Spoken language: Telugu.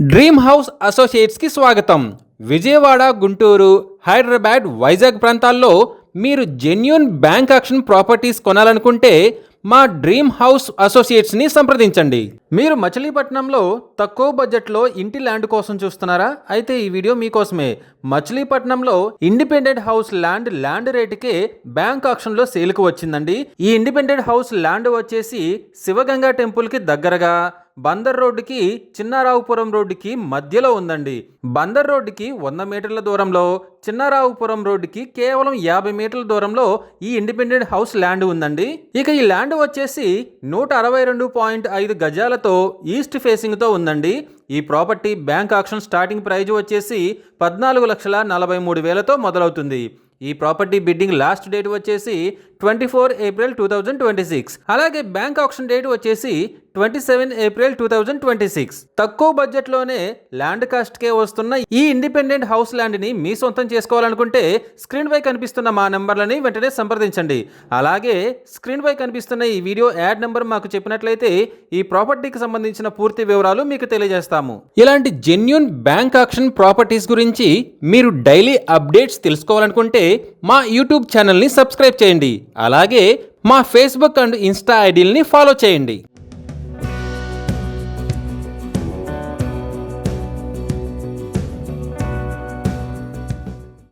డ్రీమ్ హౌస్ అసోసియేట్స్కి స్వాగతం. విజయవాడ, గుంటూరు, హైదరాబాద్, వైజాగ్ ప్రాంతాల్లో మీరు జెన్యూన్ బ్యాంక్ ఆక్షన్ ప్రాపర్టీస్ కొనాలనుకుంటే మా డ్రీమ్ హౌస్ అసోసియేట్స్ని సంప్రదించండి. మీరు మచిలీపట్నంలో తక్కువ బడ్జెట్లో ఇంటి ల్యాండ్ కోసం చూస్తున్నారా? అయితే ఈ వీడియో మీకోసమే. మచిలీపట్నంలో ఇండిపెండెంట్ హౌస్ ల్యాండ్ రేటుకే బ్యాంక్ ఆక్షన్లో సేల్కు వచ్చిందండి. ఈ ఇండిపెండెంట్ హౌస్ ల్యాండ్ వచ్చేసి శివగంగా టెంపుల్కి దగ్గరగా బందర్ రోడ్డుకి చిన్నారావుపురం రోడ్డుకి మధ్యలో ఉందండి. బందర్ రోడ్డుకి 100 మీటర్ల దూరంలో, చిన్నారావుపురం రోడ్డుకి కేవలం 50 మీటర్ల దూరంలో ఈ ఇండిపెండెంట్ హౌస్ ల్యాండ్ ఉందండి. ఇక ఈ ల్యాండ్ వచ్చేసి 162.5 గజాలతో ఈస్ట్ ఫేసింగ్తో ఉందండి. ఈ property bank auction starting price వచ్చేసి 14,43,000తో మొదలవుతుంది. ఈ ప్రాపర్టీ బిడ్డింగ్ లాస్ట్ డేట్ వచ్చేసి 24 ఏప్రిల్ 2026. అలాగే బ్యాంక్ ఆక్షన్ డేట్ వచ్చేసి 27 ఏప్రిల్ 2026. తక్కువ బడ్జెట్లోనే ల్యాండ్ కాస్ట్కే వస్తున్న ఈ ఇండిపెండెంట్ హౌస్ ల్యాండ్ని మీ సొంతం చేసుకోవాలనుకుంటే స్క్రీన్ పై కనిపిస్తున్న మా నెంబర్లని వెంటనే సంప్రదించండి. అలాగే స్క్రీన్ పై కనిపిస్తున్న ఈ వీడియో యాడ్ నెంబర్ మాకు చెప్పినట్లయితే ఈ ప్రాపర్టీకి సంబంధించిన పూర్తి వివరాలు మీకు తెలియజేస్తాము. ఇలాంటి జెన్యూన్ బ్యాంక్ ఆక్షన్ ప్రాపర్టీస్ గురించి మీరు డైలీ అప్డేట్స్ తెలుసుకోవాలనుకుంటే మా యూట్యూబ్ ఛానల్ని సబ్స్క్రైబ్ చేయండి. అలాగే మా ఫేస్బుక్ అండ్ ఇన్స్టా ఐడీలని ఫాలో చేయండి.